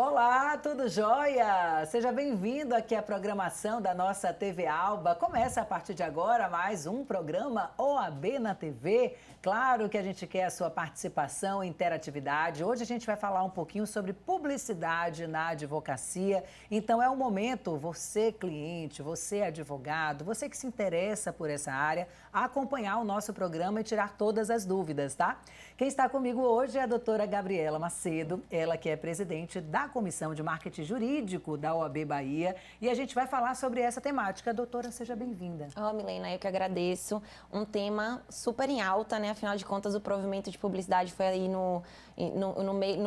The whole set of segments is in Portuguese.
Olá, tudo jóia? Seja bem-vindo aqui à programação da nossa TV Alba. Começa a partir de agora mais um programa OAB na TV. Claro que a gente quer a sua participação e interatividade. Hoje a gente vai falar um pouquinho sobre publicidade na advocacia. Então é o momento, você cliente, você advogado, você que se interessa por essa área, a acompanhar o nosso programa e tirar todas as dúvidas, tá? Quem está comigo hoje é a doutora Gabriela Macedo, ela que é presidente da Comissão de Marketing Jurídico da OAB Bahia, e a gente vai falar sobre essa temática. Doutora, seja bem-vinda. Milena, eu que agradeço. Um tema super em alta, né? Afinal de contas, o provimento de publicidade foi aí no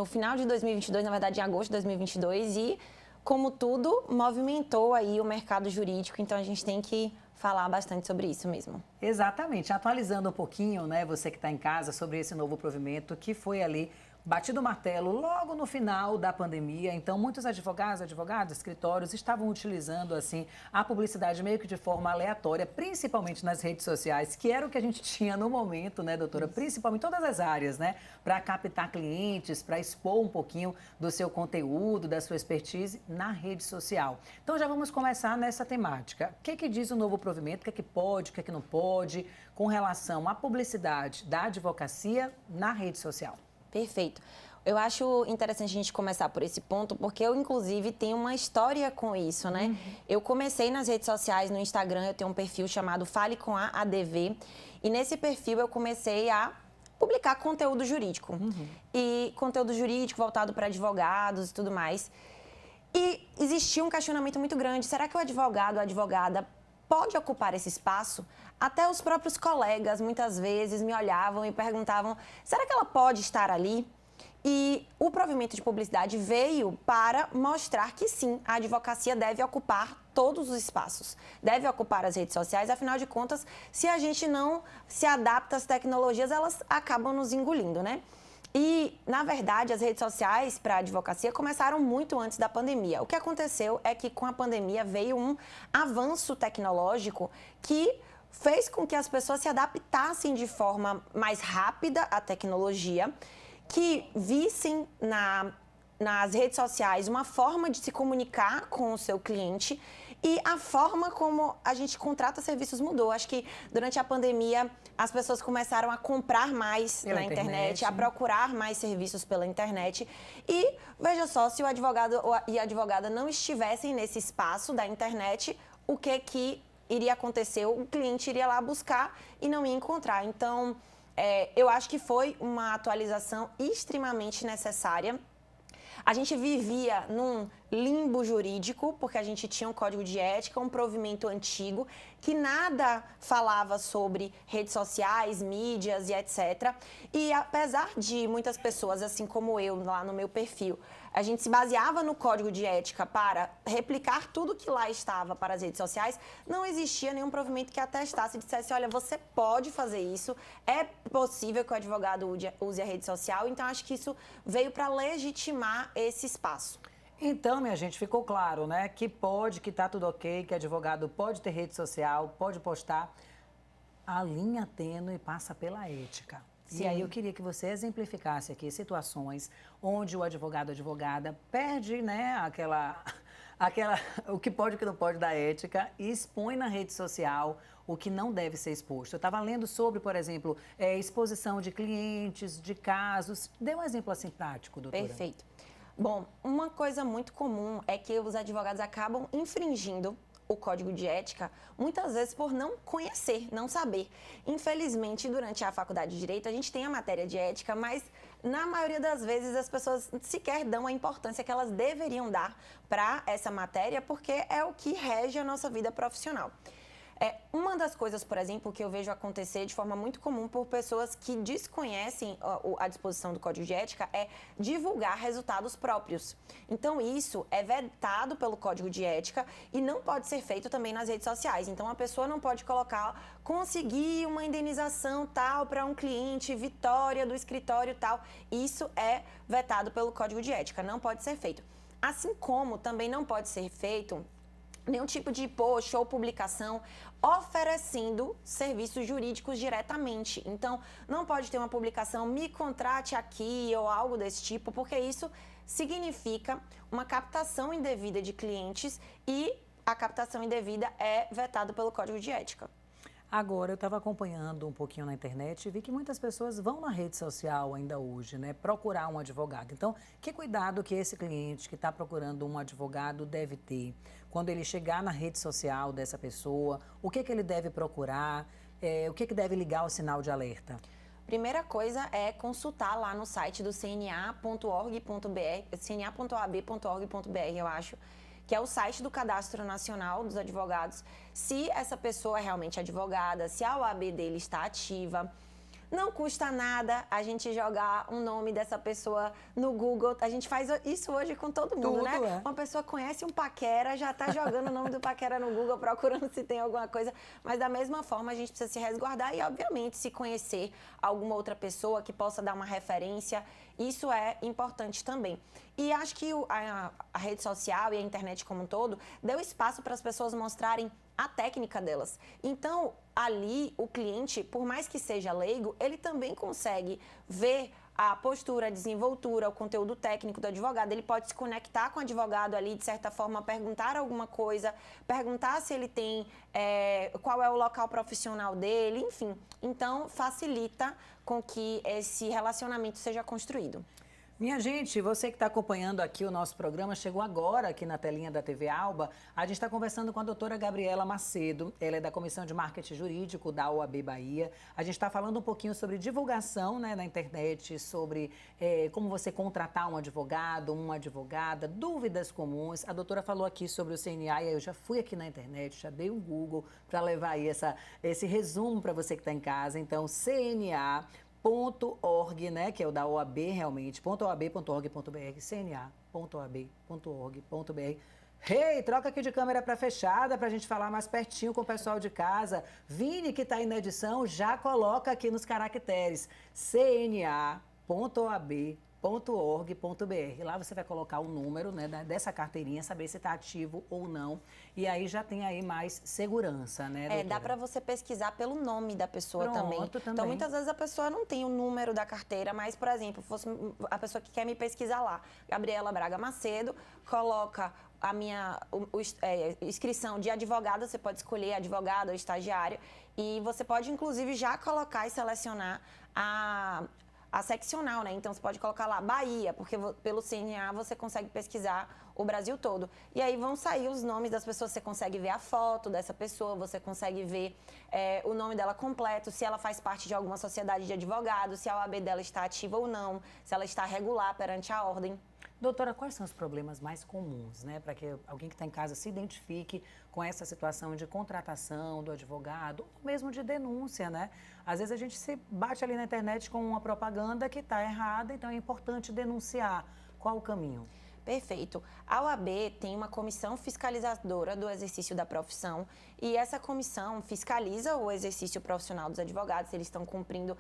final de 2022, na verdade, em agosto de 2022, e, como tudo, movimentou aí o mercado jurídico, então a gente tem que falar bastante sobre isso mesmo. Exatamente. Atualizando um pouquinho, né, você que está em casa, sobre esse novo provimento que foi ali batido o martelo logo no final da pandemia. Então, muitos advogados, escritórios estavam utilizando assim a publicidade meio que de forma aleatória, principalmente nas redes sociais, que era o que a gente tinha no momento, né, doutora? Isso. Principalmente em todas as áreas, né? Para captar clientes, para expor um pouquinho do seu conteúdo, da sua expertise na rede social. Então, já vamos começar nessa temática. O que diz o novo provimento? O que pode, o que não pode, com relação à publicidade da advocacia na rede social? Perfeito. Eu acho interessante a gente começar por esse ponto, porque eu, inclusive, tenho uma história com isso, né? Eu comecei nas redes sociais, no Instagram, eu tenho um perfil chamado Fale com a ADV, e nesse perfil eu comecei a publicar conteúdo jurídico. E conteúdo jurídico voltado para advogados e tudo mais. E existia um questionamento muito grande, será que o advogado ou a advogada pode ocupar esse espaço? Até os próprios colegas, muitas vezes, me olhavam e perguntavam, será que ela pode estar ali? E o provimento de publicidade veio para mostrar que sim, a advocacia deve ocupar todos os espaços, deve ocupar as redes sociais, afinal de contas, se a gente não se adapta às tecnologias, elas acabam nos engolindo, né? E, na verdade, as redes sociais para a advocacia começaram muito antes da pandemia. O que aconteceu é que, com a pandemia, veio um avanço tecnológico que fez com que as pessoas se adaptassem de forma mais rápida à tecnologia, que vissem nas redes sociais uma forma de se comunicar com o seu cliente, e a forma como a gente contrata serviços mudou. Acho que durante a pandemia as pessoas começaram a comprar mais na internet, a procurar mais serviços pela internet. E veja só, se o advogado e a advogada não estivessem nesse espaço da internet, o que iria acontecer? O cliente iria lá buscar e não ia encontrar. Então, eu acho que foi uma atualização extremamente necessária. A gente vivia num limbo jurídico, porque a gente tinha um código de ética, um provimento antigo, que nada falava sobre redes sociais, mídias e etc. E apesar de muitas pessoas, assim como eu, lá no meu perfil, a gente se baseava no código de ética para replicar tudo que lá estava para as redes sociais, não existia nenhum provimento que atestasse e dissesse, olha, você pode fazer isso, é possível que o advogado use a rede social, então acho que isso veio para legitimar esse espaço. Então, minha gente, ficou claro, né, que tá tudo ok, que advogado pode ter rede social, pode postar. A linha tênue passa pela ética. Sim. E aí eu queria que você exemplificasse aqui situações onde o advogado ou advogada perde, né, o que pode e o que não pode da ética e expõe na rede social o que não deve ser exposto. Eu estava lendo sobre, por exemplo, exposição de clientes, de casos. Dê um exemplo assim prático, doutora. Perfeito. Bom, uma coisa muito comum é que os advogados acabam infringindo o código de ética, muitas vezes por não conhecer, não saber. Infelizmente, durante a faculdade de Direito, a gente tem a matéria de ética, mas na maioria das vezes as pessoas sequer dão a importância que elas deveriam dar para essa matéria, porque é o que rege a nossa vida profissional. Uma das coisas, por exemplo, que eu vejo acontecer de forma muito comum por pessoas que desconhecem a disposição do Código de Ética é divulgar resultados próprios. Então, isso é vetado pelo Código de Ética e não pode ser feito também nas redes sociais. Então, a pessoa não pode conseguir uma indenização tal para um cliente, vitória do escritório tal. Isso é vetado pelo Código de Ética, não pode ser feito. Assim como também não pode ser feito nenhum tipo de post ou publicação oferecendo serviços jurídicos diretamente. Então, não pode ter uma publicação, me contrate aqui ou algo desse tipo, porque isso significa uma captação indevida de clientes e a captação indevida é vetada pelo Código de Ética. Agora, eu estava acompanhando um pouquinho na internet e vi que muitas pessoas vão na rede social ainda hoje, né, procurar um advogado. Então, que cuidado que esse cliente que está procurando um advogado deve ter? Quando ele chegar na rede social dessa pessoa, o que ele deve procurar? O que deve ligar o sinal de alerta? Primeira coisa é consultar lá no site do cna.org.br, cna.oab.org.br, eu acho, que é o site do Cadastro Nacional dos Advogados, se essa pessoa é realmente advogada, se a OAB dele está ativa. Não custa nada a gente jogar o nome dessa pessoa no Google. A gente faz isso hoje com todo mundo, né? É. Uma pessoa conhece um paquera, já está jogando o nome do paquera no Google, procurando se tem alguma coisa. Mas da mesma forma, a gente precisa se resguardar e, obviamente, se conhecer alguma outra pessoa que possa dar uma referência. Isso é importante também. E acho que a rede social e a internet como um todo deu espaço para as pessoas mostrarem a técnica delas. Então, ali, o cliente, por mais que seja leigo, ele também consegue ver a postura, a desenvoltura, o conteúdo técnico do advogado. Ele pode se conectar com o advogado ali, de certa forma, perguntar alguma coisa, perguntar se ele tem, qual é o local profissional dele, enfim. Então, facilita com que esse relacionamento seja construído. Minha gente, você que está acompanhando aqui o nosso programa, chegou agora aqui na telinha da TV Alba. A gente está conversando com a doutora Gabriela Macedo, ela é da Comissão de Marketing Jurídico da OAB Bahia. A gente está falando um pouquinho sobre divulgação, né, na internet, sobre como você contratar um advogado, uma advogada, dúvidas comuns. A doutora falou aqui sobre o CNA e eu já fui aqui na internet, já dei um Google para levar aí esse resumo para você que está em casa. Então, cna.org, né, que é o da OAB realmente, .oab.org.br, cna.oab.org.br. Hey, troca aqui de câmera para fechada para a gente falar mais pertinho com o pessoal de casa. Vini, que está aí na edição, já coloca aqui nos caracteres, cna.oab.org.br. Lá você vai colocar o número, né, dessa carteirinha, saber se está ativo ou não. E aí já tem aí mais segurança, né, doutora? Dá para você pesquisar pelo nome da pessoa também. Então, muitas vezes a pessoa não tem o número da carteira, mas, por exemplo, fosse a pessoa que quer me pesquisar lá, Gabriela Braga Macedo, coloca a minha inscrição de advogada, você pode escolher advogado ou estagiário, e você pode, inclusive, já colocar e selecionar a seccional, né? Então, você pode colocar lá Bahia, porque pelo CNA você consegue pesquisar o Brasil todo. E aí vão sair os nomes das pessoas, você consegue ver a foto dessa pessoa, você consegue ver o nome dela completo, se ela faz parte de alguma sociedade de advogados, se a OAB dela está ativa ou não, se ela está regular perante a ordem. Doutora, quais são os problemas mais comuns, né, para que alguém que está em casa se identifique com essa situação de contratação do advogado, ou mesmo de denúncia, né? Às vezes a gente se bate ali na internet com uma propaganda que está errada, então é importante denunciar. Qual o caminho? Perfeito. A OAB tem uma comissão fiscalizadora do exercício da profissão e essa comissão fiscaliza o exercício profissional dos advogados, se eles estão cumprindo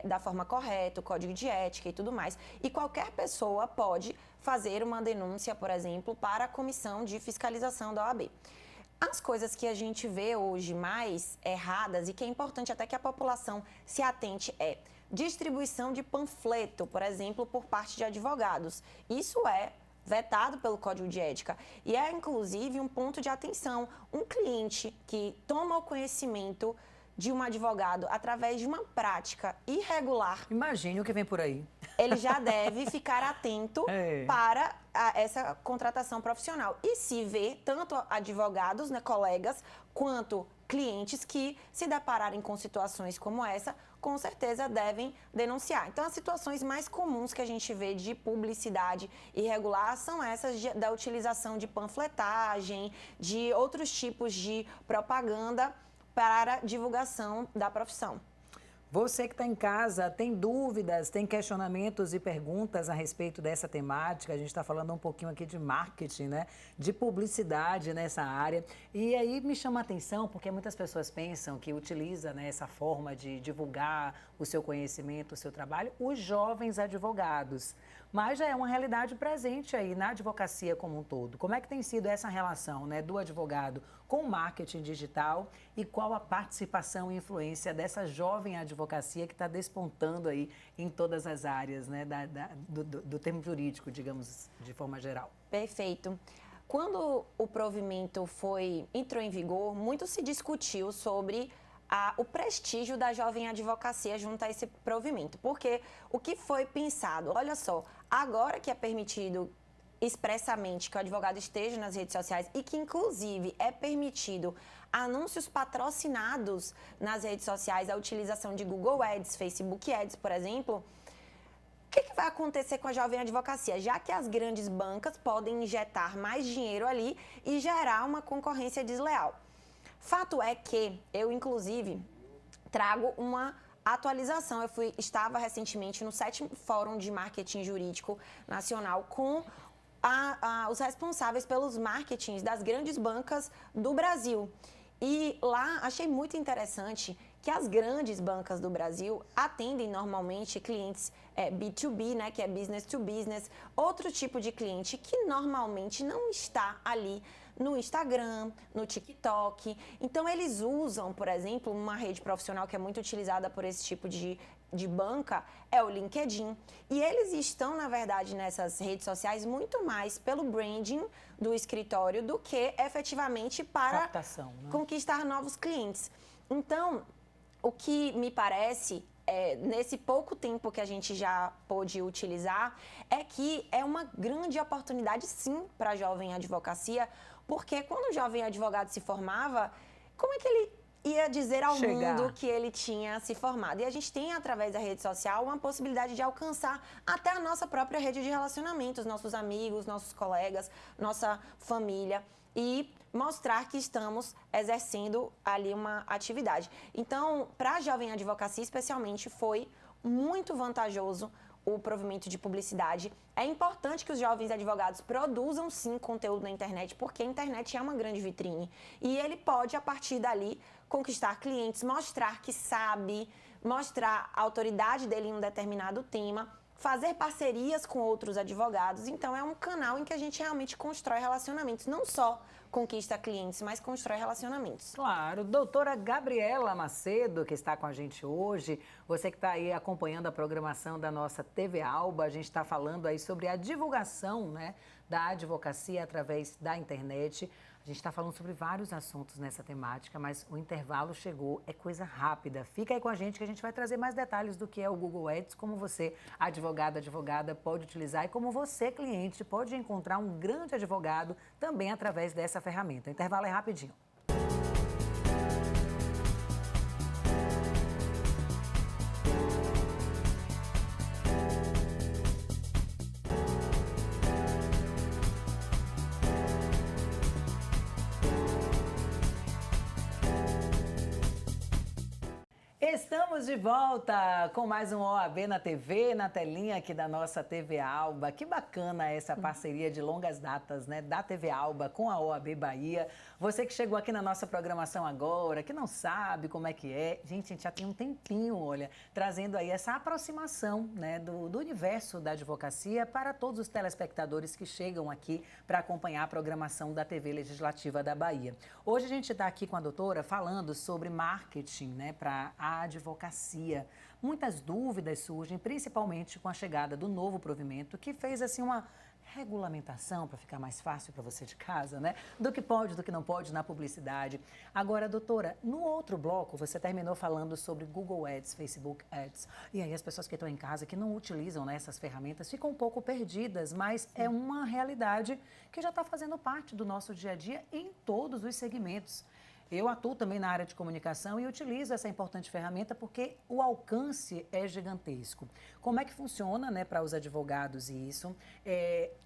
da forma correta, o código de ética e tudo mais. E qualquer pessoa pode fazer uma denúncia, por exemplo, para a comissão de fiscalização da OAB. As coisas que a gente vê hoje mais erradas e que é importante até que a população se atente distribuição de panfleto, por exemplo, por parte de advogados. Isso é vetado pelo Código de Ética. E é, inclusive, um ponto de atenção. Um cliente que toma o conhecimento de um advogado através de uma prática irregular... Imagine o que vem por aí. Ele já deve ficar atento para essa contratação profissional. E se vê tanto advogados, né, colegas, quanto clientes que se depararem com situações como essa, com certeza devem denunciar. Então, as situações mais comuns que a gente vê de publicidade irregular são essas da utilização de panfletagem, de outros tipos de propaganda para divulgação da profissão. Você que está em casa, tem dúvidas, tem questionamentos e perguntas a respeito dessa temática? A gente está falando um pouquinho aqui de marketing, né? De publicidade nessa área. E aí me chama a atenção, porque muitas pessoas pensam que utiliza, né, essa forma de divulgar o seu conhecimento, o seu trabalho, os jovens advogados. Mas já é uma realidade presente aí na advocacia como um todo. Como é que tem sido essa relação, né, do advogado com o marketing digital e qual a participação e influência dessa jovem advocacia que está despontando aí em todas as áreas, né, do termo jurídico, digamos, de forma geral? Perfeito. Quando o provimento entrou em vigor, muito se discutiu sobre o prestígio da jovem advocacia junto a esse provimento. Porque o que foi pensado? Olha só, agora que é permitido expressamente que o advogado esteja nas redes sociais e que, inclusive, é permitido anúncios patrocinados nas redes sociais, a utilização de Google Ads, Facebook Ads, por exemplo, o que vai acontecer com a jovem advocacia? Já que as grandes bancas podem injetar mais dinheiro ali e gerar uma concorrência desleal. Fato é que eu, inclusive, trago uma atualização. Estava recentemente no 7º Fórum de Marketing Jurídico Nacional com os responsáveis pelos marketings das grandes bancas do Brasil. E lá achei muito interessante que as grandes bancas do Brasil atendem normalmente clientes B2B, né, que é business to business, outro tipo de cliente que normalmente não está ali no Instagram, no TikTok. Então, eles usam, por exemplo, uma rede profissional que é muito utilizada por esse tipo de banca, é o LinkedIn. E eles estão, na verdade, nessas redes sociais muito mais pelo branding do escritório do que efetivamente para captação, né? Conquistar novos clientes. Então, o que me parece, nesse pouco tempo que a gente já pôde utilizar, é que é uma grande oportunidade, sim, para a jovem advocacia, porque quando o jovem advogado se formava, como é que ele ia dizer ao mundo que ele tinha se formado? E a gente tem, através da rede social, uma possibilidade de alcançar até a nossa própria rede de relacionamentos, nossos amigos, nossos colegas, nossa família, e mostrar que estamos exercendo ali uma atividade. Então, para a jovem advocacia, especialmente, foi muito vantajoso o provimento de publicidade. É importante que os jovens advogados produzam, sim, conteúdo na internet, porque a internet é uma grande vitrine. E ele pode, a partir dali, conquistar clientes, mostrar que sabe, mostrar a autoridade dele em um determinado tema, fazer parcerias com outros advogados. Então, é um canal em que a gente realmente constrói relacionamentos, não só conquista clientes, mas constrói relacionamentos. Claro. Doutora Gabriela Macedo, que está com a gente hoje, você que está aí acompanhando a programação da nossa TV Alba, a gente está falando aí sobre a divulgação, né, da advocacia através da internet. A gente está falando sobre vários assuntos nessa temática, mas o intervalo chegou, é coisa rápida. Fica aí com a gente que a gente vai trazer mais detalhes do que é o Google Ads, como você, advogada, pode utilizar e como você, cliente, pode encontrar um grande advogado também através dessa ferramenta. O intervalo é rapidinho. Estamos de volta com mais um OAB na TV, na telinha aqui da nossa TV Alba. Que bacana essa parceria de longas datas, né, da TV Alba com a OAB Bahia. Você que chegou aqui na nossa programação agora, que não sabe como é que é, gente, a gente já tem um tempinho, olha, trazendo aí essa aproximação, né, do universo da advocacia para todos os telespectadores que chegam aqui para acompanhar a programação da TV Legislativa da Bahia. Hoje a gente está aqui com a doutora falando sobre marketing, né, para a advocacia. Muitas dúvidas surgem, principalmente com a chegada do novo provimento, que fez assim uma regulamentação para ficar mais fácil para você de casa, né? Do que pode, do que não pode na publicidade. Agora, doutora, no outro bloco você terminou falando sobre Google Ads, Facebook Ads. E aí as pessoas que estão em casa, que não utilizam, né, essas ferramentas, ficam um pouco perdidas, mas é uma realidade que já está fazendo parte do nosso dia a dia em todos os segmentos. Eu atuo também na área de comunicação e utilizo essa importante ferramenta porque o alcance é gigantesco. Como é que funciona, né, para os advogados isso?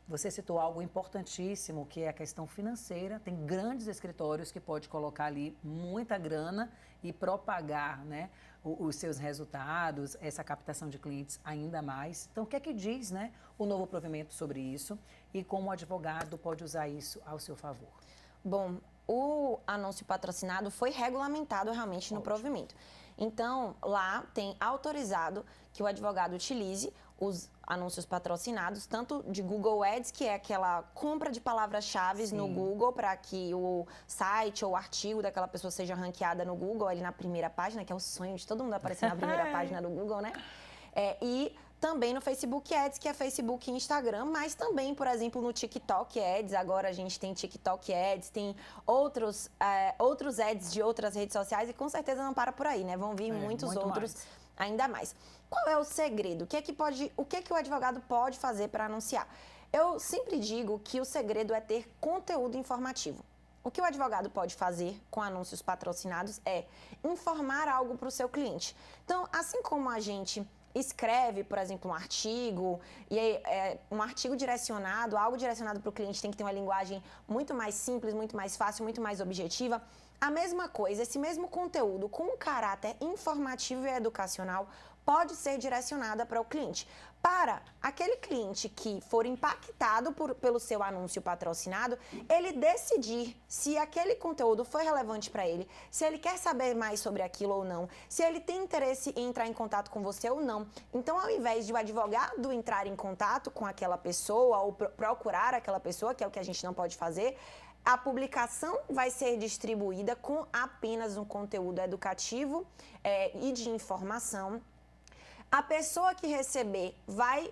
Você citou algo importantíssimo, que é a questão financeira. Tem grandes escritórios que pode colocar ali muita grana e propagar, né, os seus resultados, essa captação de clientes ainda mais. Então, o que é que diz, né, o novo provimento sobre isso e como o advogado pode usar isso ao seu favor? Bom, o anúncio patrocinado foi regulamentado realmente no provimento. Então, lá tem autorizado que o advogado utilize os anúncios patrocinados, tanto de Google Ads, que é aquela compra de palavras-chave no Google para que o site ou o artigo daquela pessoa seja ranqueada no Google, ali na primeira página, que é o sonho de todo mundo aparecer na primeira página do Google, né? E também no Facebook Ads, que é Facebook e Instagram, mas também, por exemplo, no TikTok Ads. Agora a gente tem TikTok Ads, tem outros ads de outras redes sociais e com certeza não para por aí, né? Vão vir muitos outros ainda mais. Qual é o segredo? O que o advogado pode fazer para anunciar? Eu sempre digo que o segredo é ter conteúdo informativo. O que o advogado pode fazer com anúncios patrocinados é informar algo para o seu cliente. Então, assim como a gente escreve, por exemplo, um artigo, e um artigo direcionado, algo direcionado para o cliente tem que ter uma linguagem muito mais simples, muito mais fácil, muito mais objetiva. A mesma coisa, esse mesmo conteúdo com um caráter informativo e educacional pode ser direcionada para o cliente. Para aquele cliente que for impactado pelo seu anúncio patrocinado, ele decidir se aquele conteúdo foi relevante para ele, se ele quer saber mais sobre aquilo ou não, se ele tem interesse em entrar em contato com você ou não. Então, ao invés de o advogado entrar em contato com aquela pessoa ou procurar aquela pessoa, que é o que a gente não pode fazer, a publicação vai ser distribuída com apenas um conteúdo educativo e de informação. A pessoa que receber vai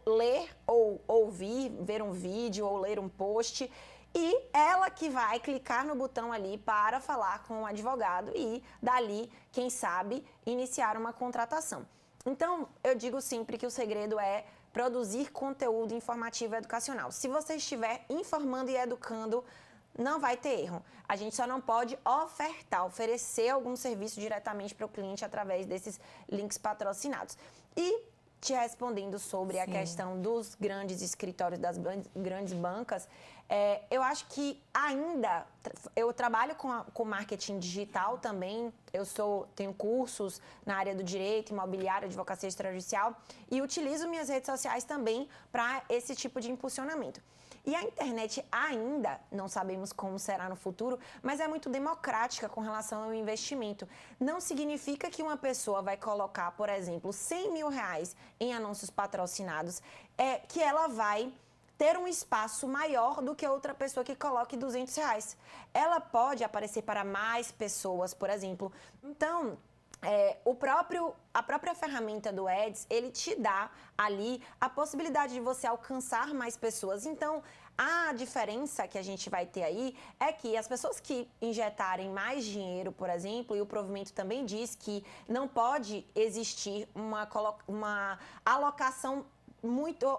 ler ou ouvir, ver um vídeo ou ler um post e ela que vai clicar no botão ali para falar com o advogado e, dali, quem sabe, iniciar uma contratação. Então, eu digo sempre que o segredo é produzir conteúdo informativo e educacional. Se você estiver informando e educando, não vai ter erro. A gente só não pode oferecer algum serviço diretamente para o cliente através desses links patrocinados. E te respondendo sobre a questão dos grandes escritórios, das grandes bancas, eu acho que ainda, eu trabalho com marketing digital também, tenho cursos na área do direito, imobiliário, advocacia extrajudicial e utilizo minhas redes sociais também para esse tipo de impulsionamento. E a internet ainda, não sabemos como será no futuro, mas é muito democrática com relação ao investimento. Não significa que uma pessoa vai colocar, por exemplo, R$100 mil em anúncios patrocinados, que ela vai ter um espaço maior do que outra pessoa que coloque R$200. Ela pode aparecer para mais pessoas, por exemplo. Então, a própria ferramenta do Ads, ele te dá ali a possibilidade de você alcançar mais pessoas. Então, a diferença que a gente vai ter aí é que as pessoas que injetarem mais dinheiro, por exemplo, e o provimento também diz que não pode existir uma alocação muito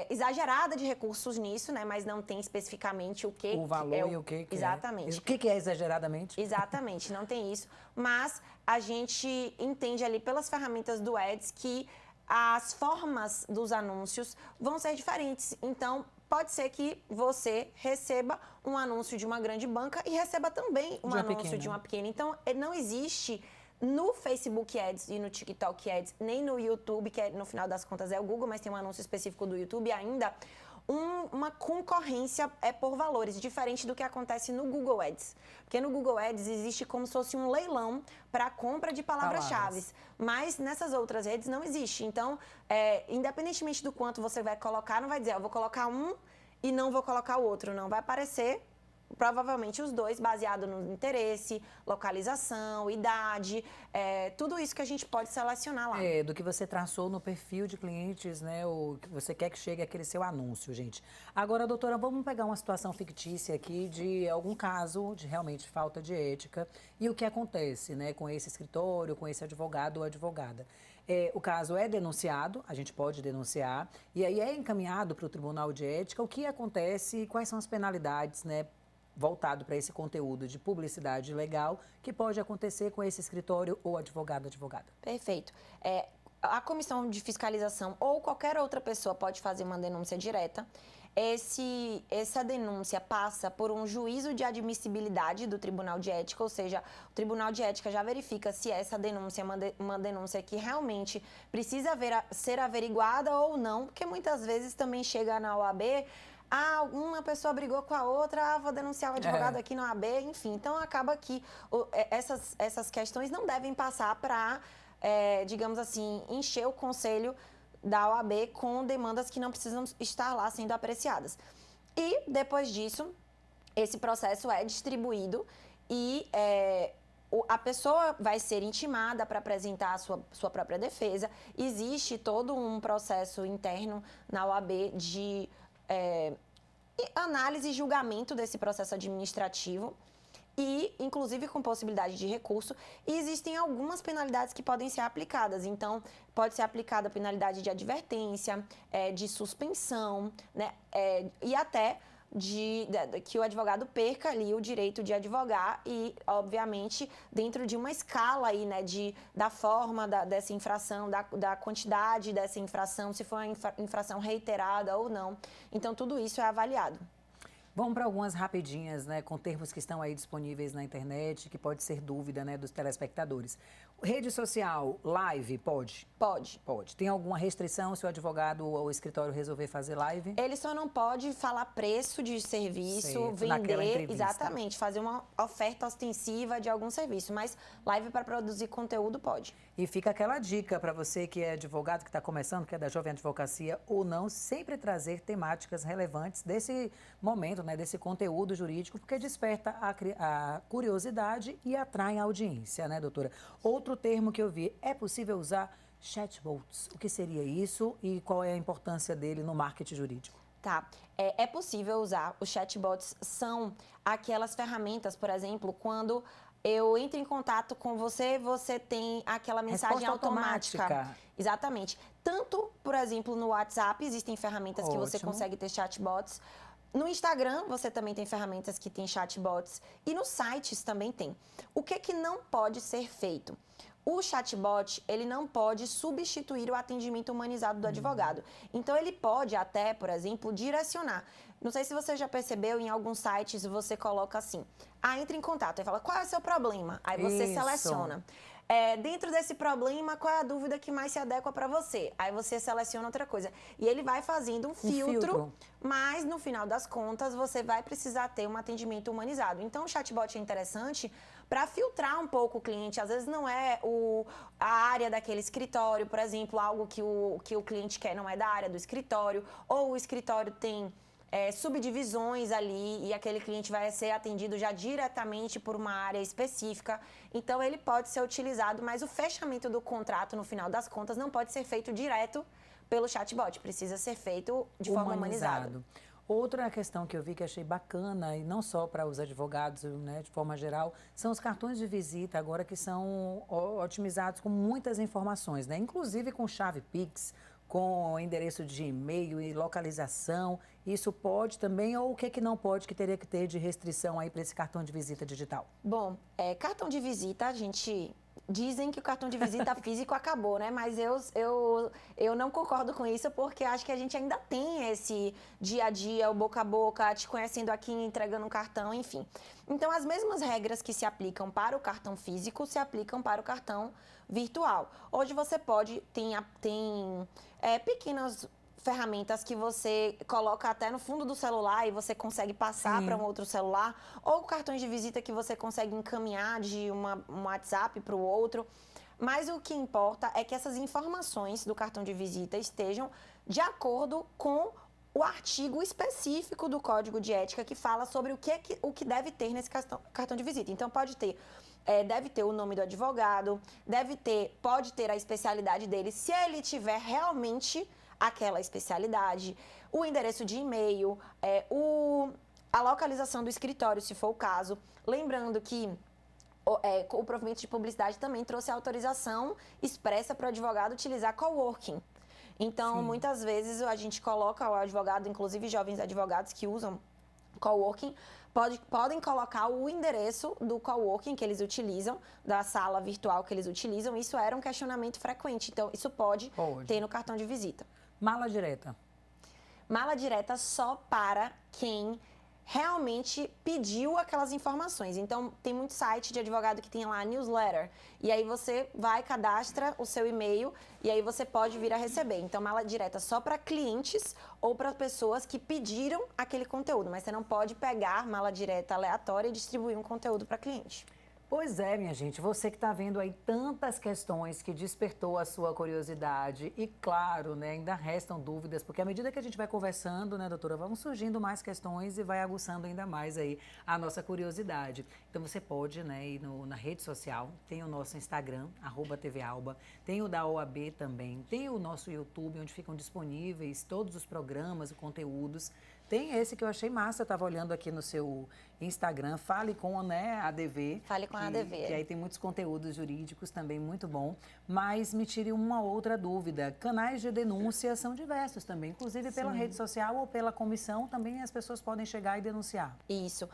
exagerada de recursos nisso, né? Mas não tem especificamente o que... O valor e o que exatamente. O que é exageradamente? Exatamente, não tem isso. Mas a gente entende ali pelas ferramentas do Ads que as formas dos anúncios vão ser diferentes. Então, pode ser que você receba um anúncio de uma grande banca e receba também um anúncio de uma pequena. Então, não existe no Facebook Ads e no TikTok Ads, nem no YouTube, que no final das contas é o Google, mas tem um anúncio específico do YouTube ainda, uma concorrência por valores, diferente do que acontece no Google Ads. Porque no Google Ads existe como se fosse um leilão para a compra de palavras-chave. Mas nessas outras redes não existe. Então, independentemente do quanto você vai colocar, não vai dizer, eu vou colocar um e não vou colocar o outro. Não, vai aparecer provavelmente os dois, baseado no interesse, localização, idade, tudo isso que a gente pode selecionar lá. Do que você traçou no perfil de clientes, né? O que você quer que chegue aquele seu anúncio, gente. Agora, doutora, vamos pegar uma situação fictícia aqui de algum caso de realmente falta de ética e o que acontece, né, com esse escritório, com esse advogado ou advogada. O caso é denunciado, a gente pode denunciar, e aí é encaminhado para o Tribunal de Ética. O que acontece e quais são as penalidades, né, voltado para esse conteúdo de publicidade legal que pode acontecer com esse escritório ou advogada? Perfeito. A comissão de fiscalização ou qualquer outra pessoa pode fazer uma denúncia direta. essa denúncia passa por um juízo de admissibilidade do Tribunal de Ética, ou seja, o Tribunal de Ética já verifica se essa denúncia é uma denúncia que realmente precisa ser averiguada ou não, porque muitas vezes também chega na OAB, uma pessoa brigou com a outra, vou denunciar o advogado aqui na OAB, enfim. Então, acaba que essas questões não devem passar para, digamos assim, encher o conselho da OAB com demandas que não precisam estar lá sendo apreciadas. E, depois disso, esse processo é distribuído e a pessoa vai ser intimada para apresentar a sua própria defesa. Existe todo um processo interno na OAB de análise e julgamento desse processo administrativo e, inclusive, com possibilidade de recurso. E existem algumas penalidades que podem ser aplicadas. Então, pode ser aplicada a penalidade de advertência, de suspensão, né? E até que o advogado perca ali o direito de advogar e, obviamente, dentro de uma escala aí, né, da forma dessa infração, da quantidade dessa infração, se for uma infração reiterada ou não. Então, tudo isso é avaliado. Vamos para algumas rapidinhas, né, com termos que estão aí disponíveis na internet, que pode ser dúvida, né, dos telespectadores. Rede social, live, pode? Pode. Pode. Tem alguma restrição se o advogado ou o escritório resolver fazer live? Ele só não pode falar preço de serviço, certo, vender, exatamente, fazer uma oferta ostensiva de algum serviço, mas live para produzir conteúdo pode. E fica aquela dica para você que é advogado, que está começando, que é da Jovem Advocacia ou não, sempre trazer temáticas relevantes desse momento, né, desse conteúdo jurídico, porque desperta a curiosidade e atrai a audiência, né, doutora? Outro termo que eu vi, é possível usar chatbots. O que seria isso e qual é a importância dele no marketing jurídico? Tá, é possível usar. Os chatbots são aquelas ferramentas, por exemplo, quando eu entro em contato com você, você tem aquela mensagem resposta automática. Exatamente. Tanto, por exemplo, no WhatsApp, existem ferramentas que você consegue ter chatbots. No Instagram, você também tem ferramentas que tem chatbots. E nos sites também tem. O que não pode ser feito? O chatbot, ele não pode substituir o atendimento humanizado do advogado. Então, ele pode até, por exemplo, direcionar. Não sei se você já percebeu, em alguns sites você coloca assim, entra em contato, e fala, qual é o seu problema? Aí você seleciona. Dentro desse problema, qual é a dúvida que mais se adequa para você? Aí você seleciona outra coisa. E ele vai fazendo um filtro, mas no final das contas você vai precisar ter um atendimento humanizado. Então o chatbot é interessante para filtrar um pouco o cliente. Às vezes não é a área daquele escritório, por exemplo, algo que o cliente quer não é da área do escritório, ou o escritório tem subdivisões ali e aquele cliente vai ser atendido já diretamente por uma área específica. Então, ele pode ser utilizado, mas o fechamento do contrato, no final das contas, não pode ser feito direto pelo chatbot. Precisa ser feito de forma humanizada. Outra questão que eu vi que achei bacana, e não só para os advogados, né, de forma geral, são os cartões de visita agora que são otimizados com muitas informações, né? Inclusive com chave Pix, com endereço de e-mail e localização. Isso pode também, ou o que não pode, que teria que ter de restrição aí para esse cartão de visita digital? Bom, cartão de visita, dizem que o cartão de visita físico acabou, né? Mas eu não concordo com isso, porque acho que a gente ainda tem esse dia a dia, o boca a boca, te conhecendo aqui, entregando um cartão, enfim. Então, as mesmas regras que se aplicam para o cartão físico se aplicam para o cartão virtual. Hoje você tem pequenas ferramentas que você coloca até no fundo do celular e você consegue passar para um outro celular, ou cartões de visita que você consegue encaminhar de um WhatsApp para o outro. Mas o que importa é que essas informações do cartão de visita estejam de acordo com o artigo específico do Código de Ética que fala sobre o que deve ter nesse cartão de visita. Então, deve ter o nome do advogado, pode ter a especialidade dele, se ele tiver realmente aquela especialidade, o endereço de e-mail, a localização do escritório, se for o caso. Lembrando que o provimento de publicidade também trouxe autorização expressa para o advogado utilizar coworking. Então, muitas vezes a gente coloca o advogado, inclusive jovens advogados que usam coworking, podem colocar o endereço do coworking que eles utilizam, da sala virtual que eles utilizam. Isso era um questionamento frequente. Então, isso pode ter no cartão de visita. Mala direta. mala direta só para quem realmente pediu aquelas informações. Então, tem muito site de advogado que tem lá newsletter. E aí você vai, cadastra o seu e-mail e aí você pode vir a receber. Então, mala direta só para clientes ou para pessoas que pediram aquele conteúdo. Mas você não pode pegar mala direta aleatória e distribuir um conteúdo para cliente. Pois é, minha gente, você que está vendo aí tantas questões que despertou a sua curiosidade e, claro, né, ainda restam dúvidas, porque à medida que a gente vai conversando, né, doutora, vão surgindo mais questões e vai aguçando ainda mais aí a nossa curiosidade. Então você pode, né, ir na rede social, tem o nosso Instagram, @TVAlba, tem o da OAB também, tem o nosso YouTube, onde ficam disponíveis todos os programas e conteúdos. Tem esse que eu achei massa, eu estava olhando aqui no seu Instagram, Fale com, né, ADV. Fale com a ADV. Que aí tem muitos conteúdos jurídicos também, muito bom. Mas me tire uma outra dúvida. Canais de denúncia são diversos também, inclusive pela rede social ou pela comissão, também as pessoas podem chegar e denunciar. Isso.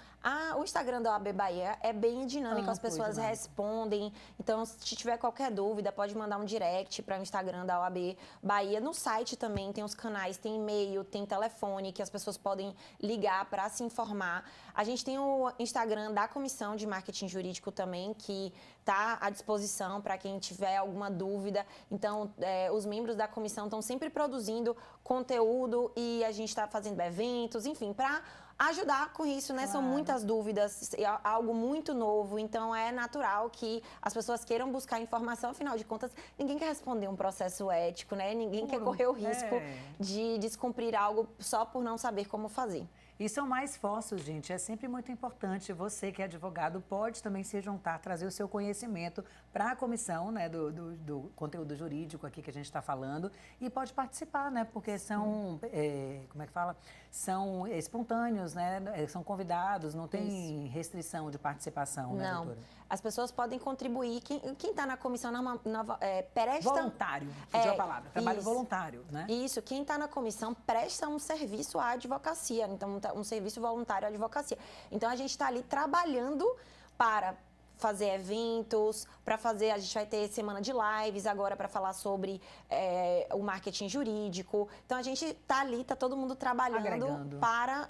O Instagram da OAB Bahia é bem dinâmico, as pessoas respondem. Então, se tiver qualquer dúvida, pode mandar um direct para o Instagram da OAB Bahia. No site também tem os canais, tem e-mail, tem telefone, que as pessoas podem ligar para se informar. A gente tem o Instagram da Comissão de Marketing Jurídico também, que está à disposição para quem tiver alguma dúvida. Então, os membros da comissão estão sempre produzindo conteúdo e a gente está fazendo eventos, enfim, para ajudar com isso, né? Claro. São muitas dúvidas, algo muito novo, então é natural que as pessoas queiram buscar informação, afinal de contas, ninguém quer responder um processo ético, né? Ninguém quer correr o risco de descumprir algo só por não saber como fazer. E são mais esforços, gente. É sempre muito importante. Você que é advogado pode também se juntar, trazer o seu conhecimento para a comissão, né, do conteúdo jurídico aqui que a gente está falando e pode participar, né? Porque são, como é que fala? São espontâneos, né? São convidados, não tem restrição de participação, né, doutora? Não. As pessoas podem contribuir. Quem está na comissão presta... Voluntário, fugiu a palavra. Trabalho voluntário, né? Isso. Quem está na comissão presta um serviço à advocacia. Então, um serviço voluntário à advocacia. Então, a gente está ali trabalhando para fazer eventos, a gente vai ter semana de lives agora para falar sobre o marketing jurídico. Então, a gente está ali, está todo mundo trabalhando para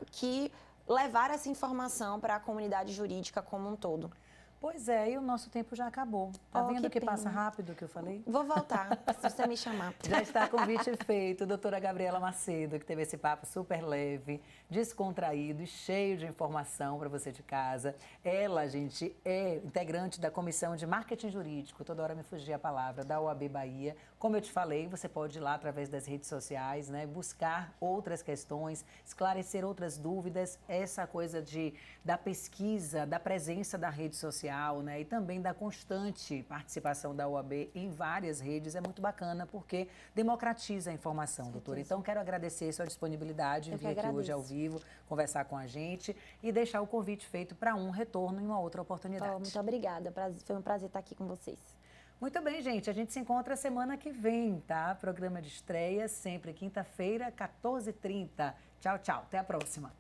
levar essa informação para a comunidade jurídica como um todo. Pois é, e o nosso tempo já acabou. Tá vendo que passa rápido o que eu falei? Vou voltar, se você me chamar. Já está convite feito, doutora Gabriela Macedo, que teve esse papo super leve, descontraído e cheio de informação para você de casa. Ela, gente, é integrante da Comissão de Marketing Jurídico, toda hora me fugia a palavra, da OAB Bahia. Como eu te falei, você pode ir lá através das redes sociais, né, buscar outras questões, esclarecer outras dúvidas, essa coisa da pesquisa, da presença da rede social, né, e também da constante participação da OAB em várias redes é muito bacana, porque democratiza a informação, doutora. Então, quero agradecer a sua disponibilidade em vir aqui hoje ao vivo, conversar com a gente e deixar o convite feito para um retorno em uma outra oportunidade. Muito obrigada, foi um prazer estar aqui com vocês. Muito bem, gente. A gente se encontra semana que vem, tá? Programa de estreia, sempre quinta-feira, 14h30. Tchau, tchau. Até a próxima.